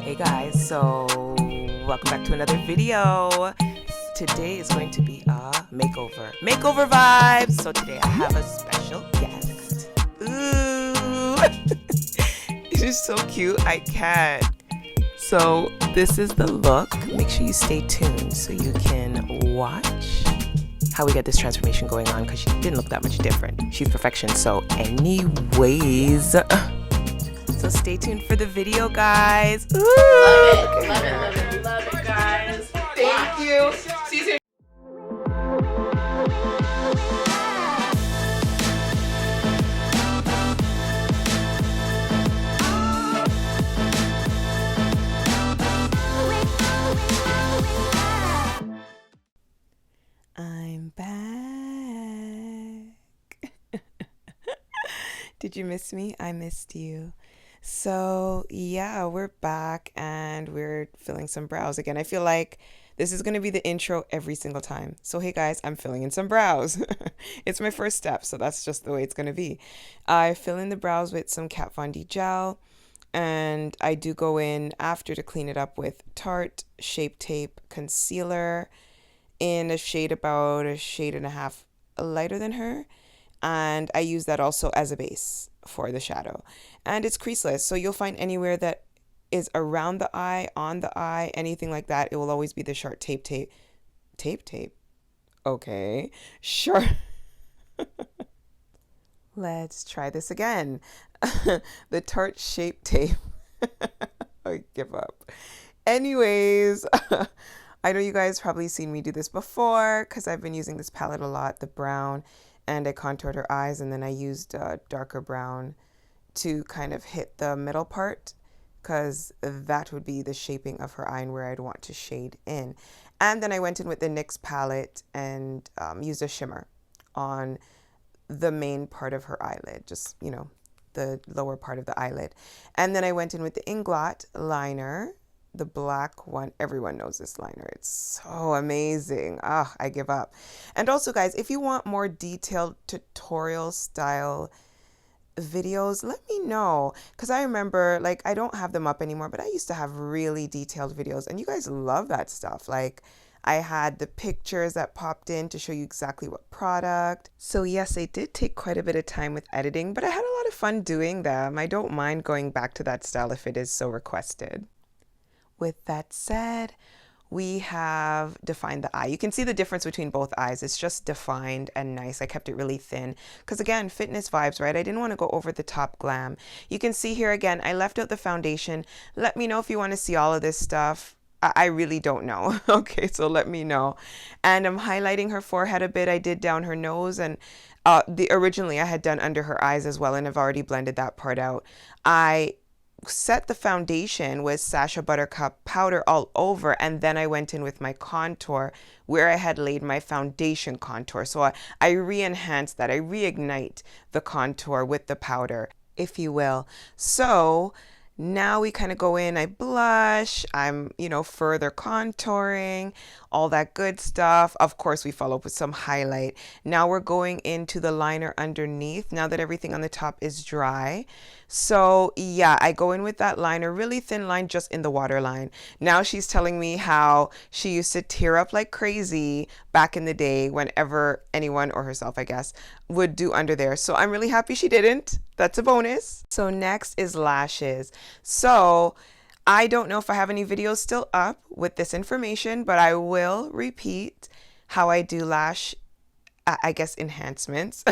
Hey guys, so welcome back to another video. Today is going to be a makeover vibes. So today I have a special guest. Ooh, it is so cute. I can't. So this is the look. Make sure you stay tuned so you can watch how we get this transformation going on, because she didn't look that much different. She's perfection. So anyways, so stay tuned for the video, guys. Ooh, Love it, guys. Thank you. She's here. I'm back. Did you miss me? I missed you. So yeah, we're back and we're filling some brows again. I feel like this is going to be the intro every single time. So hey guys, I'm filling in some brows. It's my first step, so that's just the way it's going to be. I fill in the brows with some Kat Von D gel, and I do go in after to clean it up with Tarte Shape Tape Concealer in a shade about a shade and a half lighter than her. And I use that also as a base for the shadow. And it's creaseless, so you'll find anywhere that is around the eye, on the eye, anything like that, it will always be the sharp tape. Okay, sure. Let's try this again. The Tarte Shape Tape. I give up. Anyways, I know you guys probably seen me do this before because I've been using this palette a lot, the brown, and I contoured her eyes, and then I used darker brown to kind of hit the middle part, because that would be the shaping of her eye and where I'd want to shade in. And then I went in with the NYX palette and used a shimmer on the main part of her eyelid, just, you know, the lower part of the eyelid. And then I went in with the Inglot liner, the black one. Everyone knows this liner. It's so amazing. I give up. And also, guys, if you want more detailed tutorial style videos, let me know, because I remember, like, I don't have them up anymore, but I used to have really detailed videos and you guys love that stuff. Like, I had the pictures that popped in to show you exactly what product. So yes, it did take quite a bit of time with editing, but I had a lot of fun doing them. I don't mind going back to that style if it is so requested. With that said, we have defined the eye. You can see the difference between both eyes. It's just defined and nice. I kept it really thin because, again, fitness vibes, right? I didn't want to go over the top glam. You can see here again, I left out the foundation. Let me know if you want to see all of this stuff. I really don't know. Okay, so let me know. And I'm highlighting her forehead a bit. I did down her nose, and originally I had done under her eyes as well, and I've already blended that part out. I set the foundation with Sacha Buttercup powder all over, and then I went in with my contour where I had laid my foundation contour. So I re-enhance that. I reignite the contour with the powder, if you will. So now we kind of go in, I blush, I'm, you know, further contouring, all that good stuff. Of course, we follow up with some highlight. Now we're going into the liner underneath, now that everything on the top is dry. So yeah, I go in with that liner, really thin line, just in the waterline. Now she's telling me how she used to tear up like crazy back in the day whenever anyone, or herself I guess, would do under there. So I'm really happy she didn't. That's a bonus. So next is lashes. So I don't know if I have any videos still up with this information, but I will repeat how I do lash, I guess, enhancements.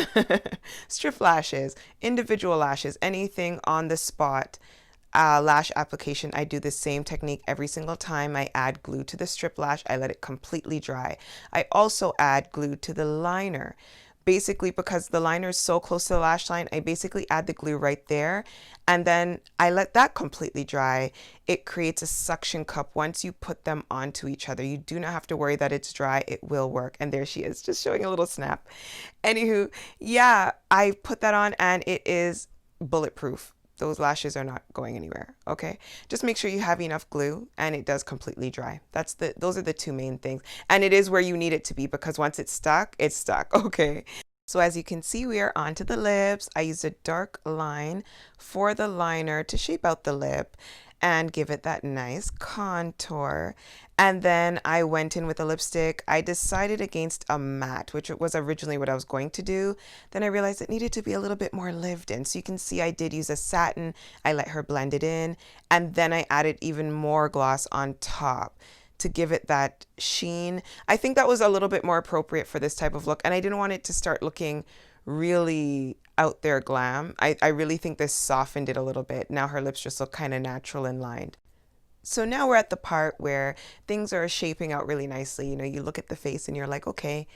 Strip lashes, individual lashes, anything on the spot. Lash application, I do the same technique every single time. I add glue to the strip lash. I let it completely dry. I also add glue to the liner. Basically, because the liner is so close to the lash line, I basically add the glue right there, and then I let that completely dry. It creates a suction cup once you put them onto each other. You do not have to worry that it's dry. It will work. And there she is, just showing a little snap. Anywho, yeah, I put that on and it is bulletproof. Those lashes are not going anywhere. Okay, just make sure you have enough glue and it does completely dry. Those are the two main things, and it is where you need it to be, because once it's stuck, it's stuck. Okay, so as you can see, we are onto the lips. I used a dark line for the liner to shape out the lip, and give it that nice contour. And then I went in with a lipstick. I decided against a matte, which was originally what I was going to do. Then I realized it needed to be a little bit more lived in. So you can see I did use a satin. I let her blend it in. And then I added even more gloss on top to give it that sheen. I think that was a little bit more appropriate for this type of look. And I didn't want it to start looking really out there glam. I really think this softened it a little bit. Now her lips just look kind of natural and lined. So now we're at the part where things are shaping out really nicely. You know, you look at the face and you're like, okay,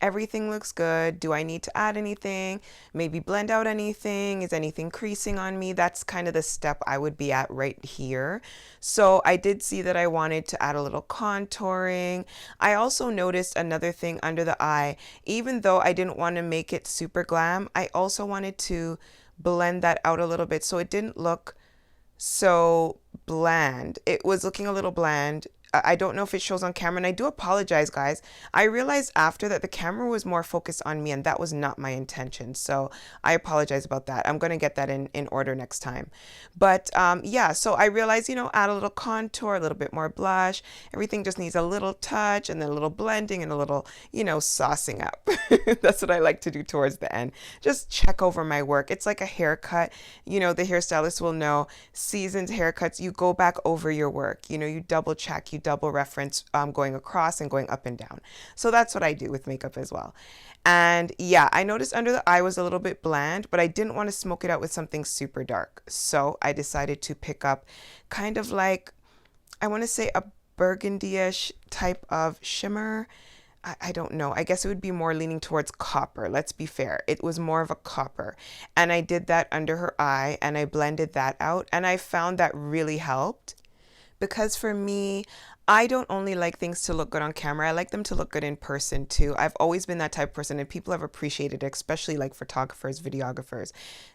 everything looks good. Do I need to add anything? Maybe blend out anything? Is anything creasing on me? That's kind of the step I would be at right here. So I did see that I wanted to add a little contouring. I also noticed another thing under the eye. Even though I didn't want to make it super glam, I also wanted to blend that out a little bit so it didn't look so bland. It was looking a little bland. I don't know if it shows on camera, and I do apologize, guys. I realized after that the camera was more focused on me, and that was not my intention. So I apologize about that. I'm going to get that in order next time. But yeah, so I realized, you know, add a little contour, a little bit more blush. Everything just needs a little touch and then a little blending and a little, you know, saucing up. That's what I like to do towards the end. Just check over my work. It's like a haircut. You know, the hairstylist will know, seasoned haircuts, you go back over your work. You know, you double check, you double reference going across and going up and down. So that's what I do with makeup as well. And yeah, I noticed under the eye was a little bit bland, but I didn't want to smoke it out with something super dark. So I decided to pick up kind of like, I want to say a burgundy-ish type of shimmer. I don't know. I guess it would be more leaning towards copper. Let's be fair. It was more of a copper. And I did that under her eye and I blended that out. And I found that really helped. Because for me, I don't only like things to look good on camera. I like them to look good in person too. I've always been that type of person, and people have appreciated it, especially like photographers, videographers.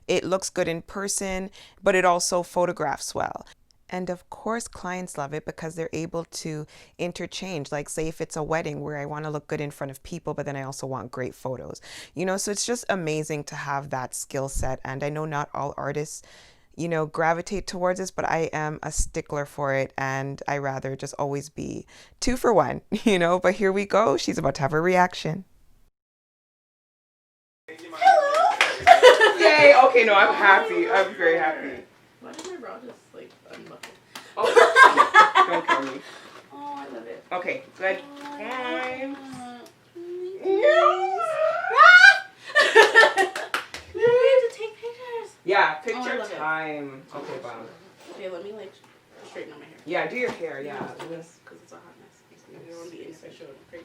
It looks good in person, but it also photographs well. And of course, clients love it because they're able to interchange. Like, say if it's a wedding where I want to look good in front of people, but then I also want great photos, you know, so it's just amazing to have that skill set. And I know not all artists, you know, gravitate towards this, but I am a stickler for it, and I rather just always be 2 for 1, you know. But here we go. She's about to have a reaction. Hello. Yay. Okay, no, I'm happy. I'm very happy. Why did my bra just like unbuckle? Oh, don't kill me. Oh, I love it. Okay, good. Fine. We have to take pictures. Yeah, I picture love it. time. Okay, Bob. Okay, let me like straighten out my hair. Yeah, do your hair. Yeah. Because it's a hot mess. I don't want to be in if I show it crazy.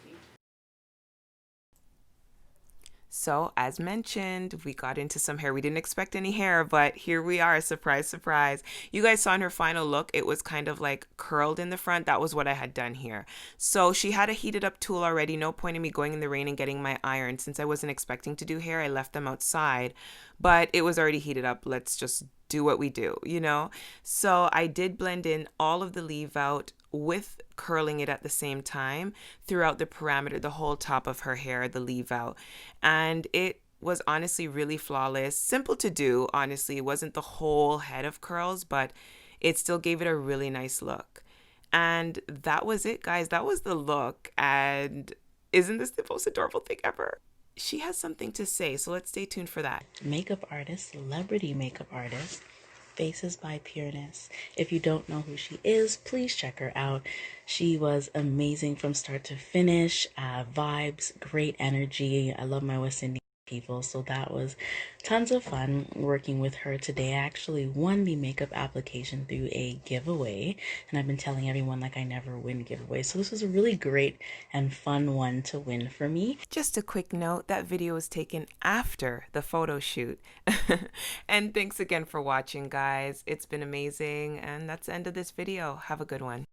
So, as mentioned, we got into some hair. We didn't expect any hair, but here we are. Surprise, surprise. You guys saw in her final look, it was kind of like curled in the front. That was what I had done here. So she had a heated up tool already. No point in me going in the rain and getting my iron. Since I wasn't expecting to do hair, I left them outside, but it was already heated up. Let's just do what we do, you know? So I did blend in all of the leave out with curling it at the same time throughout the parameter, the whole top of her hair, the leave out. And it was honestly really flawless. Simple to do, honestly. It wasn't the whole head of curls, but it still gave it a really nice look. And that was it, guys. That was the look. And isn't this the most adorable thing ever? She has something to say, so let's stay tuned for that. Makeup artist, celebrity makeup artist, Faces by Pureness. If you don't know who she is, please check her out. She was amazing from start to finish. Vibes, great energy. I love my West Indian people, so that was tons of fun working with her today. I actually won the makeup application through a giveaway, and I've been telling everyone like I never win giveaways, so this was a really great and fun one to win for me. Just a quick note, that video was taken after the photo shoot. And thanks again for watching, guys. It's been amazing, and that's the end of this video. Have a good one.